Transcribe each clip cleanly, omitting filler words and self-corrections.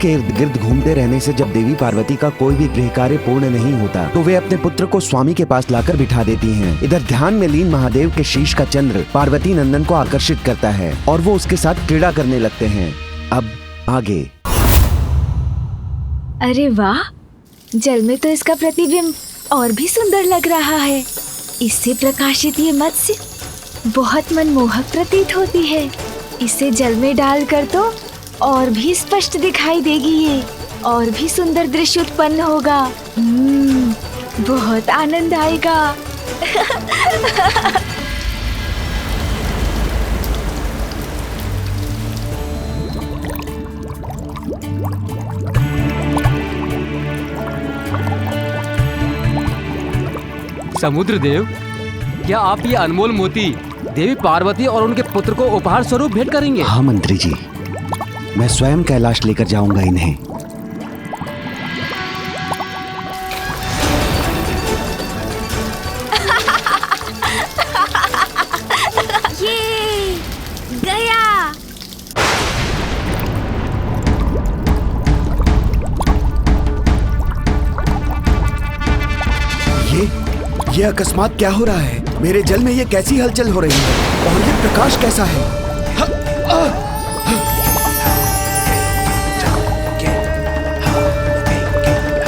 के इर्द गिर्द घूमते रहने से जब देवी पार्वती का कोई भी गृह कार्य पूर्ण नहीं होता तो वे अपने पुत्र को स्वामी के पास लाकर बिठा देती हैं। इधर ध्यान में लीन महादेव के शीश का चंद्र पार्वती नंदन को आकर्षित करता है और वो उसके साथ क्रीड़ा करने लगते हैं। अब आगे। अरे वाह, जल में तो इसका प्रतिबिंब और भी सुंदर लग रहा है। इससे प्रकाशित ये मत्स्य बहुत मनमोहक प्रतीत होती है। इसे जल में डालकर तो और भी स्पष्ट दिखाई देगी ये, और भी सुंदर दृश्य उत्पन्न होगा। बहुत आनंद आएगा। समुद्र देव, क्या आप ये अनमोल मोती देवी पार्वती और उनके पुत्र को उपहार स्वरूप भेंट करेंगे? हाँ मंत्री जी, मैं स्वयं कैलाश लेकर जाऊंगा इन्हें। ये गया। ये अकस्मात क्या हो रहा है? मेरे जल में ये कैसी हलचल हो रही है और ये प्रकाश कैसा है?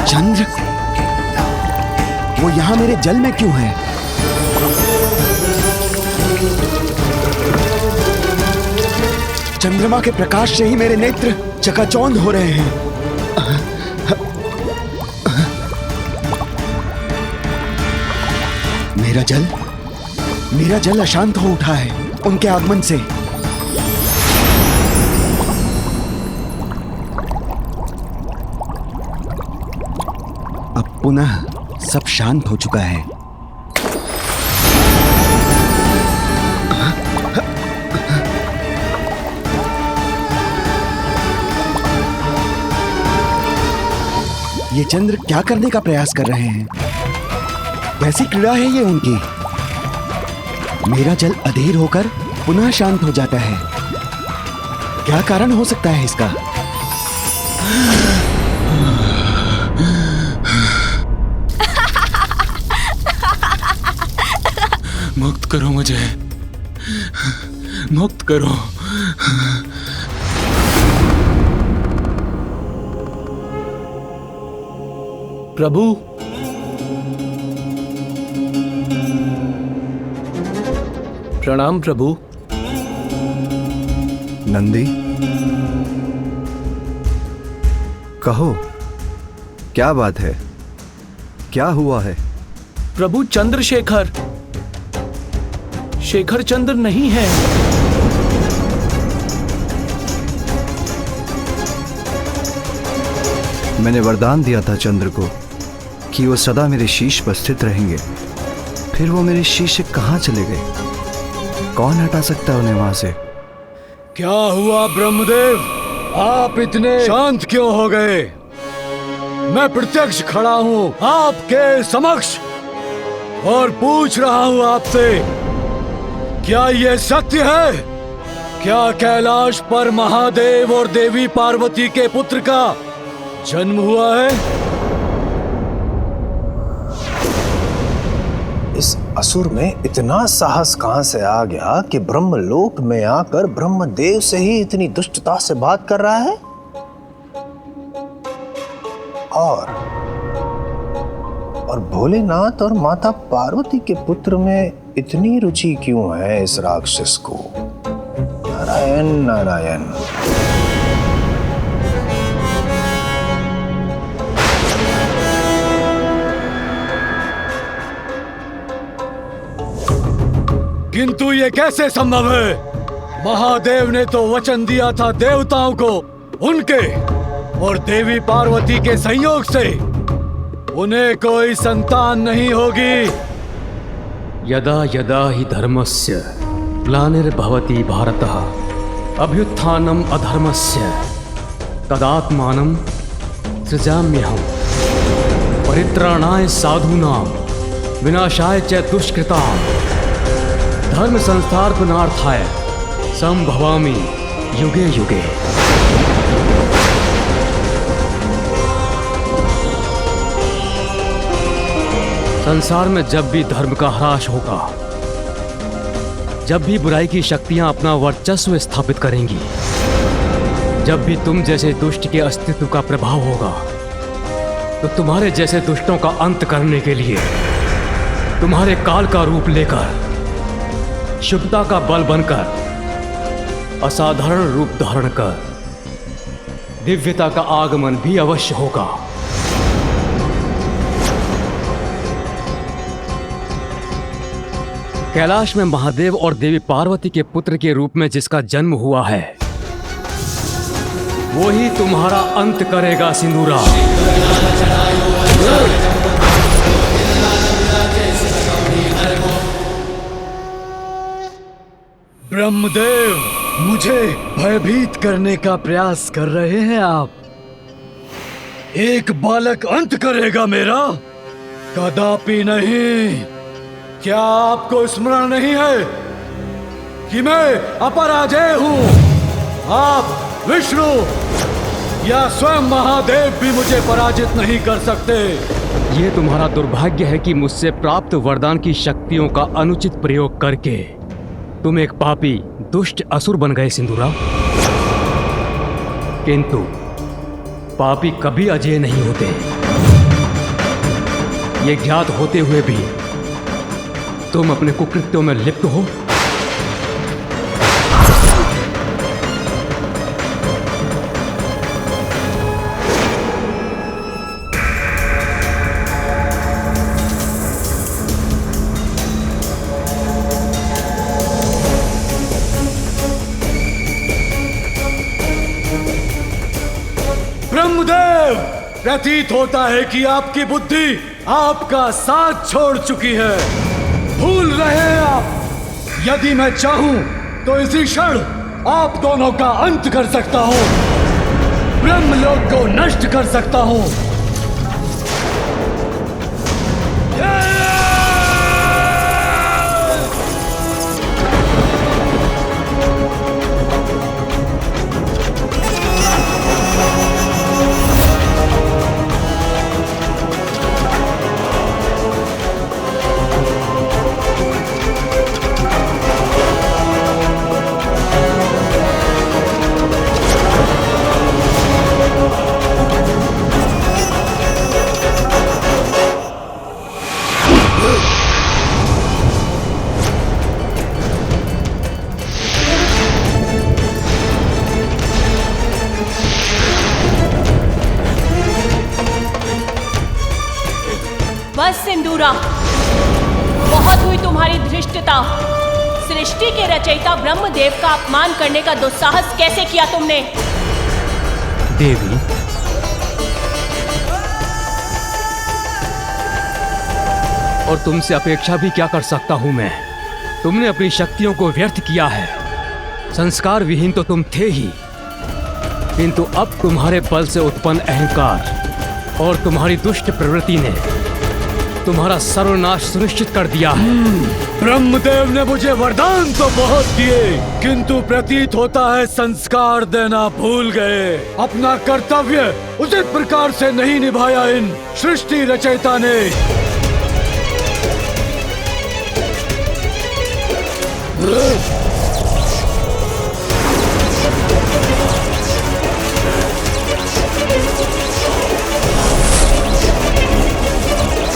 चंद्र, वो यहाँ मेरे जल में क्यों है? चंद्रमा के प्रकाश से ही मेरे नेत्र चकाचौंध हो रहे हैं। मेरा जल अशांत हो उठा है उनके आगमन से। अब पुनः सब शांत हो चुका है। ये चंद्र क्या करने का प्रयास कर रहे हैं? कैसी क्रीड़ा है ये उनकी? मेरा जल अधीर होकर पुनः शांत हो जाता है। क्या कारण हो सकता है इसका? मुक्त करो मुझे, मुक्त करो। प्रभु, प्रणाम प्रभु। नंदी, कहो क्या बात है? क्या हुआ है? प्रभु, चंद्रशेखर शेखर चंद्र नहीं है। मैंने वरदान दिया था चंद्र को कि वो सदा मेरे शीश पर स्थित रहेंगे। फिर वो मेरे शीश से कहाँ चले गए? कौन हटा सकता है उन्हें वहां से? क्या हुआ ब्रह्मदेव, आप इतने शांत क्यों हो गए? मैं प्रत्यक्ष खड़ा हूं आपके समक्ष और पूछ रहा हूं आपसे, क्या यह सत्य है? क्या कैलाश पर महादेव और देवी पार्वती के पुत्र का जन्म हुआ है? इस असुर में इतना साहस कहां से आ गया कि ब्रह्मलोक में आकर ब्रह्मदेव से ही इतनी दुष्टता से बात कर रहा है? और भोलेनाथ और माता पार्वती के पुत्र में इतनी रुचि क्यों है इस राक्षस को? नारायण नारायण। किंतु ये कैसे संभव है? महादेव ने तो वचन दिया था देवताओं को, उनके और देवी पार्वती के संयोग से उन्हें कोई संतान नहीं होगी। यदा यदा हि धर्मस्य ग्लानिर्भवति भारतः अभ्युत्थानम् अधर्मस्य तदात्मानं सृजाम्यहम् परित्राणाय साधूनां विनाशाय च दुष्कृताम् धर्म संस्थापनार्थाय संभवामि युगे युगे। संसार में जब भी धर्म का ह्रास होगा, जब भी बुराई की शक्तियां अपना वर्चस्व स्थापित करेंगी, जब भी तुम जैसे दुष्ट के अस्तित्व का प्रभाव होगा, तो तुम्हारे जैसे दुष्टों का अंत करने के लिए तुम्हारे काल का रूप लेकर, शुभता का बल बनकर, असाधारण रूप धारण कर दिव्यता का आगमन भी अवश्य होगा। कैलाश में महादेव और देवी पार्वती के पुत्र के रूप में जिसका जन्म हुआ है, वो ही तुम्हारा अंत करेगा सिंदूरा। ब्रह्मदेव, मुझे भयभीत करने का प्रयास कर रहे हैं आप। एक बालक अंत करेगा मेरा? कदापि नहीं। क्या आपको स्मरण नहीं है कि मैं अपराजेय हूं? आप विष्णु या स्वयं महादेव भी मुझे पराजित नहीं कर सकते। ये तुम्हारा दुर्भाग्य है कि मुझसे प्राप्त वरदान की शक्तियों का अनुचित प्रयोग करके तुम एक पापी दुष्ट असुर बन गए सिंदूरा। किंतु पापी कभी अजेय नहीं होते। ये ज्ञात होते हुए भी तुम अपने कुकृत्यों में लिप्त हो। ब्रह्मदेव, प्रतीत होता है कि आपकी बुद्धि आपका साथ छोड़ चुकी है। भूल रहे हैं आप। यदि मैं चाहूं तो इसी क्षण आप दोनों का अंत कर सकता हूं, ब्रह्मलोक को नष्ट कर सकता हूं। बस सिंदूरा, बहुत हुई तुम्हारी धृष्टता। सृष्टि के रचयिता ब्रह्मदेव का अपमान करने का दुस्साहस कैसे किया तुमने? देवी, और तुमसे अपेक्षा भी क्या कर सकता हूं मैं? तुमने अपनी शक्तियों को व्यर्थ किया है। संस्कार विहीन तो तुम थे ही, किंतु अब तुम्हारे बल से उत्पन्न अहंकार और तुम्हारी दुष्ट प्रवृत्ति ने तुम्हारा सर्वनाश सुनिश्चित कर दिया है। ब्रह्मदेव ने मुझे वरदान तो बहुत दिए, किंतु प्रतीत होता है संस्कार देना भूल गए। अपना कर्तव्य उचित प्रकार से नहीं निभाया इन सृष्टि रचयिता ने।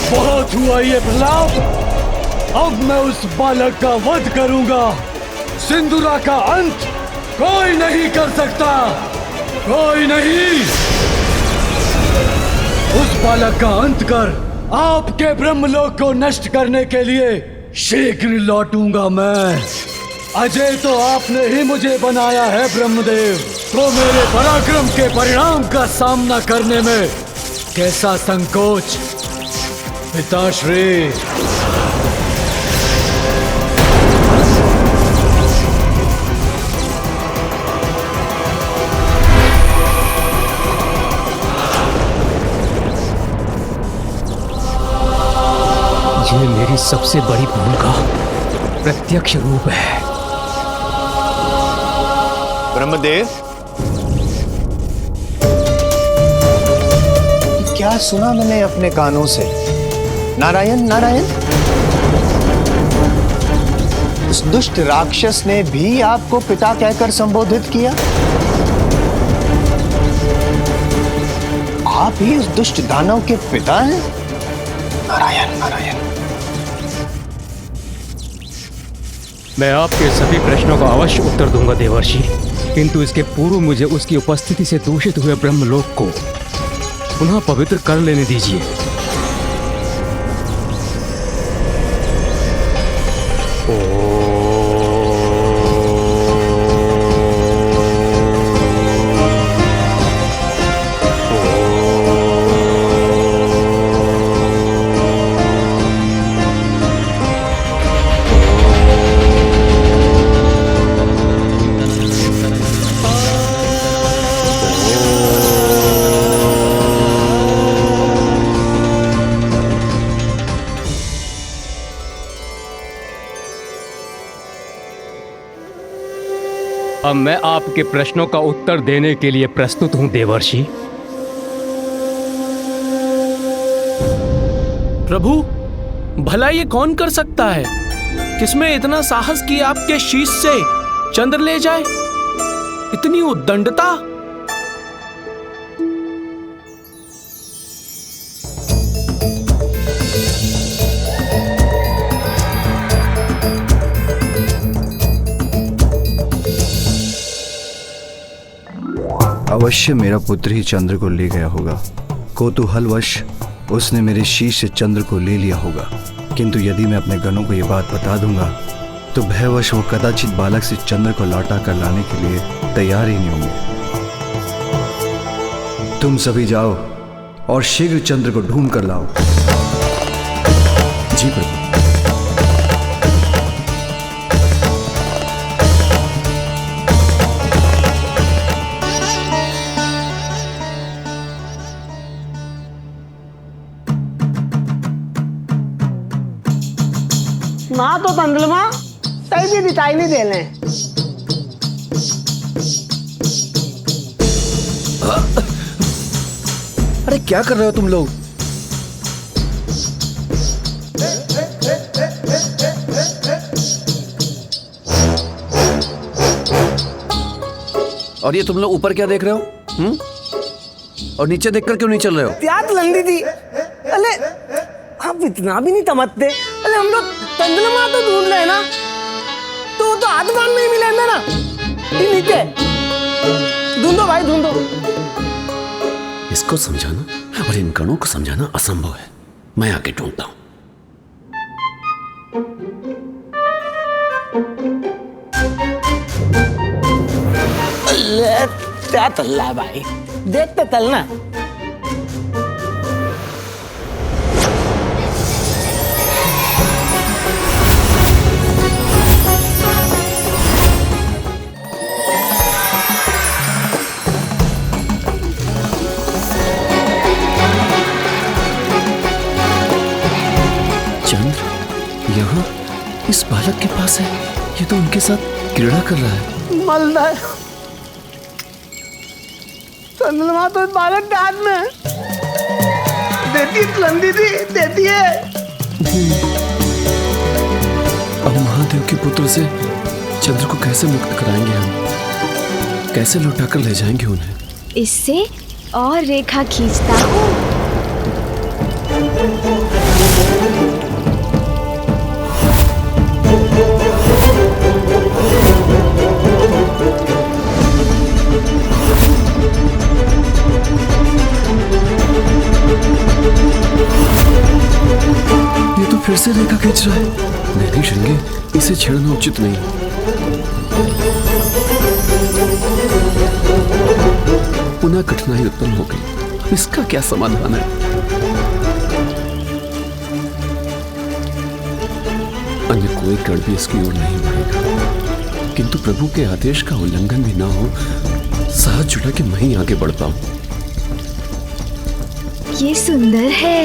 बहुत हुआ ये प्रलाप। अब मैं उस बालक का वध करूंगा। सिंदूरा का अंत कोई नहीं कर सकता, कोई नहीं। उस बालक का अंत कर आपके ब्रह्मलोक को नष्ट करने के लिए शीघ्र लौटूंगा मैं। अजय तो आपने ही मुझे बनाया है ब्रह्मदेव, तो मेरे पराक्रम के परिणाम का सामना करने में कैसा संकोच पिताश्री। ये मेरी सबसे बड़ी भूल का प्रत्यक्ष रूप है। ब्रह्मदेव, क्या सुना मैंने अपने कानों से नारायण नारायण, उस दुष्ट राक्षस ने भी आपको पिता कहकर संबोधित किया? आप ही उस दुष्ट दानव के पिता हैं? नारायण नारायण। मैं आपके सभी प्रश्नों का अवश्य उत्तर दूंगा देवर्षि, किंतु इसके पूर्व मुझे उसकी उपस्थिति से दूषित हुए ब्रह्मलोक को पुनः पवित्र कर लेने दीजिए। अब मैं आपके प्रश्नों का उत्तर देने के लिए प्रस्तुत हूं देवर्षि। प्रभु, भला ये कौन कर सकता है? किसमें इतना साहस कि आपके शीश से चंद्र ले जाए? इतनी उद्दंडता? अवश्य मेरा पुत्र ही चंद्र को ले गया होगा। कौतूहलवश उसने मेरे शीश से चंद्र को ले लिया होगा, किंतु यदि मैं अपने गणों को यह बात बता दूंगा तो भयवश वो कदाचित बालक से चंद्र को लौटा कर लाने के लिए तैयार ही नहीं होंगे। तुम सभी जाओ और शीघ्र चंद्र को ढूंढ कर लाओ। जी प्रभु। माँ तो तंदलमा तय भी दिखाई नहीं देने। अरे क्या कर रहे हो तुम लोग? और ये तुम लोग ऊपर क्या देख रहे हो? और नीचे देखकर क्यों नहीं चल रहे हो? प्यास लंदी थी। अरे आप इतना भी नहीं समझते। अरे हम लोग तंदलमा तो ढूंढ रहे हैं ना, तो आसमान में ही मिलेंगे ना। ये नीचे ढूंढो भाई, ढूंढो। इसको समझाना और इन गणों को समझाना असंभव है। मैं आके ढूंढता हूं। क्या चल रहा है भाई? देखते चलना। यहाँ इस बालक के पास है। ये तो उनके साथ क्रीड़ा कर रहा है। मलदार चंद्रमा तो इस बालक के हाथ में है। देती लंदी थी, देती है। अब महादेव के पुत्र से चंद्र को कैसे मुक्त कराएंगे हम? कैसे लौटा कर ले जाएंगे उन्हें? इससे और रेखा खींचता हूँ। ये तो फिर से रेखा खींच रहा है। नहीं श्रृंगी, इसे छेड़ना उचित नहीं। पुनः कठिनाई उत्पन्न हो गई। इसका क्या समाधान है? अन्य कोई गण भी इसकी ओर नहीं बढ़ेगा, किंतु प्रभु के आदेश का उल्लंघन भी ना हो, साथ जुटा के मैं ही आगे बढ़ पाऊं। ये सुंदर है।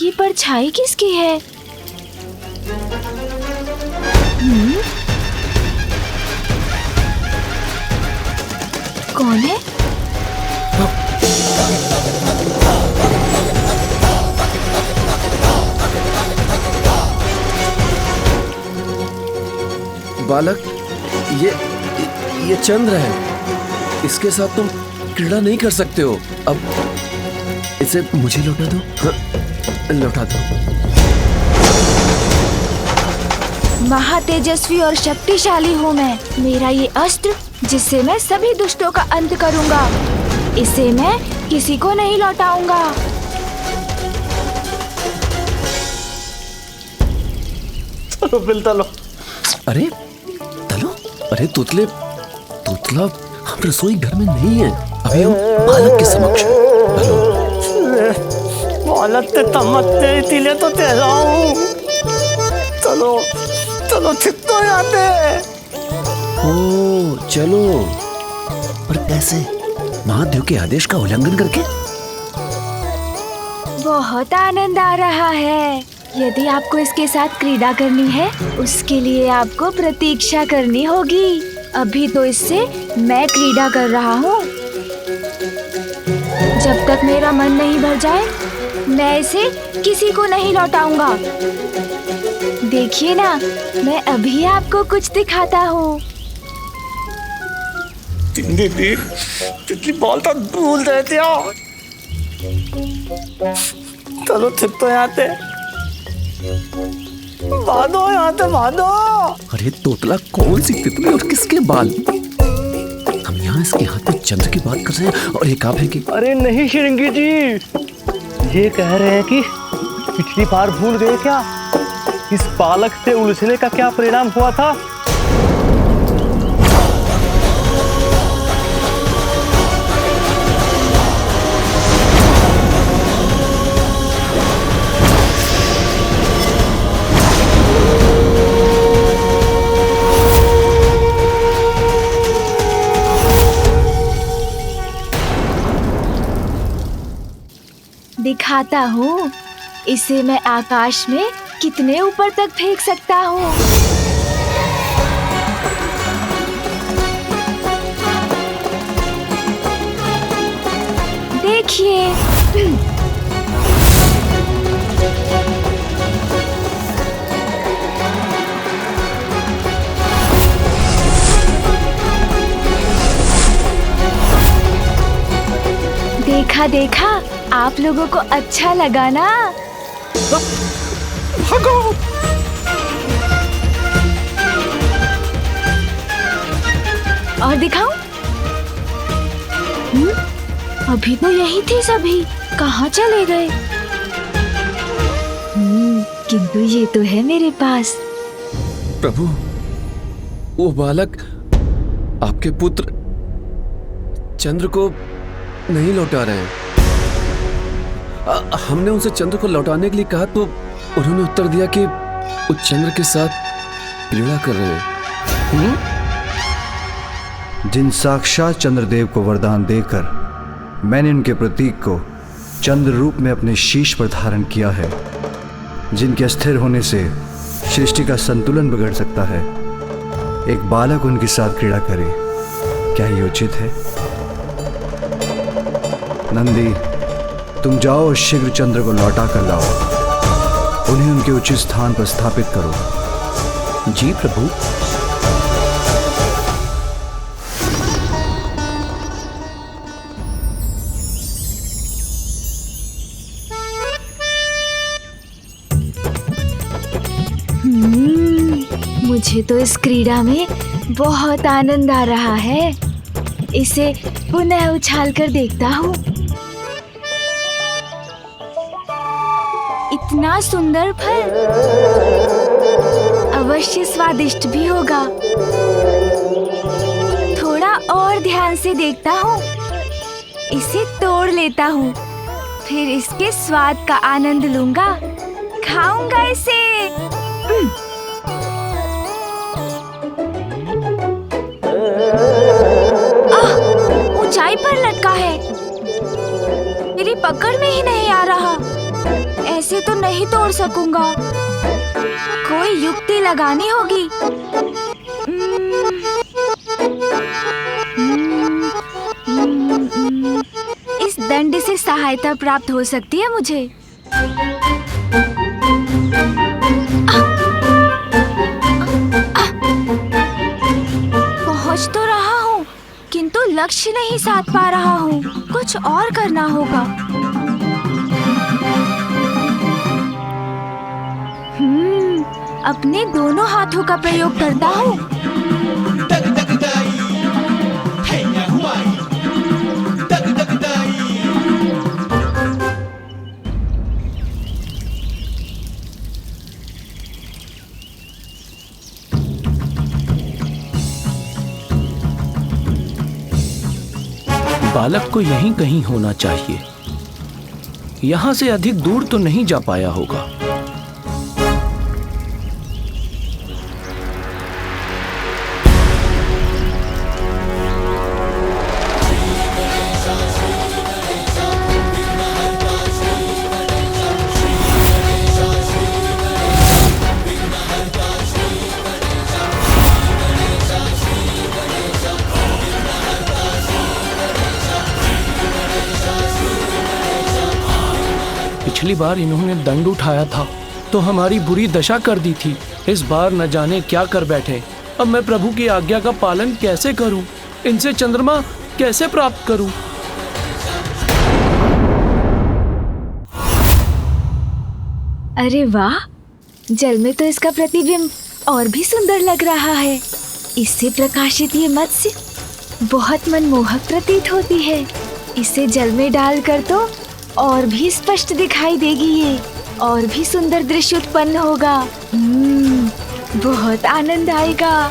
ये परछाई किसकी है? कौन है? बालक, ये चंद्र है। इसके साथ तुम क्रीड़ा नहीं कर सकते हो। अब इसे मुझे लौटा दो। हाँ, लौटा दो। महातेजस्वी और शक्तिशाली हूँ मैं। मेरा ये अस्त्र जिससे मैं सभी दुष्टों का अंत करूँगा, इसे मैं किसी को नहीं लौटाऊंगा। चलो बिल तलो। अरे तलो, अरे तोतला हम रसोई घर में नहीं है, अभी हम बालक के समक्ष हैं। बालक ते तमत्ते तिले तो तेरा हूँ। चलो चलो छिपतो आते। ओ चलो, पर कैसे? महादेव के आदेश का उल्लंघन करके? बहुत आनंद आ रहा है। यदि आपको इसके साथ क्रीड़ा करनी है, उसके लिए आपको प्रतीक्षा करनी होगी। अभी तो इससे मैं क्रीड़ा कर रहा हूँ। जब तक मेरा मन नहीं भर जाए, मैं इसे किसी को नहीं लौटाऊंगा। देखिए ना, मैं अभी आपको कुछ दिखाता हूँ। तितली बोलता भूल जाते हो। चलो छिपतो आते। बांधो यहाँ पे बांधो। अरे तोतला, कौन सी तितली और किसके बाल? हम यहाँ इसके हाथ में चंद्र की बात कर रहे हैं और ये कहाँ फेंके? अरे नहीं श्रृंगी जी, ये कह रहे हैं कि पिछली बार भूल गए क्या, इस बालक से उलझने का क्या परिणाम हुआ था? दिखाता हूँ, इसे मैं आकाश में कितने ऊपर तक फेंक सकता हूँ। देखिए। देखा देखा, आप लोगों को अच्छा लगा ना? भागो। और दिखाऊं? अभी तो यही थे सभी, कहाँ चले गए? किंतु ये तो है मेरे पास। प्रभु, वो बालक आपके पुत्र चंद्र को नहीं लौटा रहे हैं। हमने उनसे चंद्र को लौटाने के लिए कहा तो उन्होंने उत्तर दिया कि वो चंद्र के साथ क्रीड़ा कर रहे हैं। जिन साक्षात चंद्रदेव को वरदान देकर मैंने उनके प्रतीक को चंद्र रूप में अपने शीश पर धारण किया है, जिनके अस्थिर होने से सृष्टि का संतुलन बिगड़ सकता है, एक बालक उनके साथ क्रीड़ा करे, क्या ये उचित है? नंदी, तुम जाओ और शीघ्र चंद्र को लौटा कर लाओ। उन्हें उनके उचित स्थान पर स्थापित करो। जी प्रभु। मुझे तो इस क्रीड़ा में बहुत आनंद आ रहा है। इसे पुनः उछाल कर देखता हूँ। इतना सुंदर फल, अवश्य स्वादिष्ट भी होगा। थोड़ा और ध्यान से देखता हूँ। इसे तोड़ लेता हूँ, फिर इसके स्वाद का आनंद लूंगा, खाऊंगा इसे। ऊंचाई पर लटका है, मेरी पकड़ में ही नहीं आ रहा। ऐसे तो नहीं तोड़ सकूंगा, कोई युक्ति लगानी होगी। से सहायता प्राप्त हो सकती है मुझे? पहुंच तो रहा हूँ, किंतु लक्ष्य नहीं साध पा रहा हूँ। कुछ और करना होगा। अपने दोनों हाथों का प्रयोग करता हूँ। बालक को यहीं कहीं होना चाहिए। यहाँ से अधिक दूर तो नहीं जा पाया होगा। पिछली बार इन्होंने दंड उठाया था तो हमारी बुरी दशा कर दी थी। इस बार न जाने क्या कर बैठे। अब मैं प्रभु की आज्ञा का पालन कैसे करूं? इनसे चंद्रमा कैसे प्राप्त करूं? अरे वाह, जल में तो इसका प्रतिबिंब और भी सुंदर लग रहा है। इससे प्रकाशित ये मत्स्य बहुत मनमोहक प्रतीत होती है। इसे जल में डालकर तो और भी स्पष्ट दिखाई देगी ये, और भी सुंदर दृश्य उत्पन्न होगा। बहुत आनंद आएगा।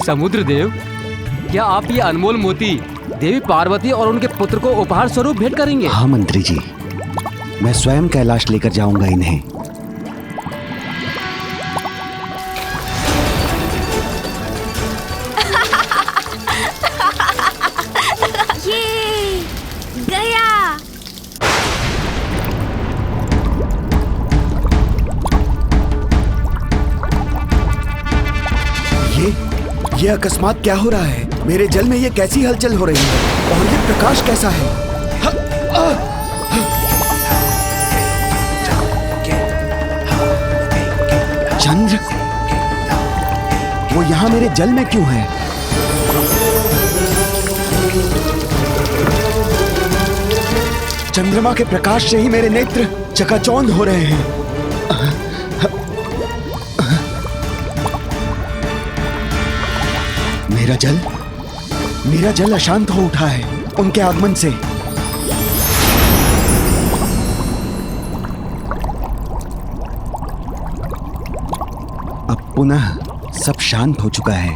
समुद्र देव, क्या आप ये अनमोल मोती देवी पार्वती और उनके पुत्र को उपहार स्वरूप भेंट करेंगे? हाँ मंत्री जी, मैं स्वयं कैलाश लेकर जाऊंगा इन्हें। ये गया। ये अकस्मात क्या हो रहा है? मेरे जल में ये कैसी हलचल हो रही है? और ये प्रकाश कैसा है? चंद्र, वो यहाँ मेरे जल में क्यों है? चंद्रमा के प्रकाश से ही मेरे नेत्र चकाचौंध हो रहे हैं। मेरा जल अशांत हो उठा है उनके आगमन से। अब पुनः सब शांत हो चुका है।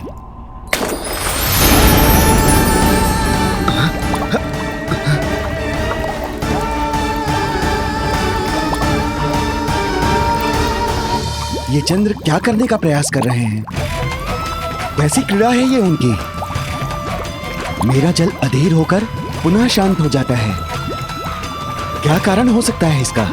ये चंद्र क्या करने का प्रयास कर रहे हैं? कैसी क्रीड़ा है ये उनकी? मेरा जल अधीर होकर पुनः शांत हो जाता है। क्या कारण हो सकता है इसका?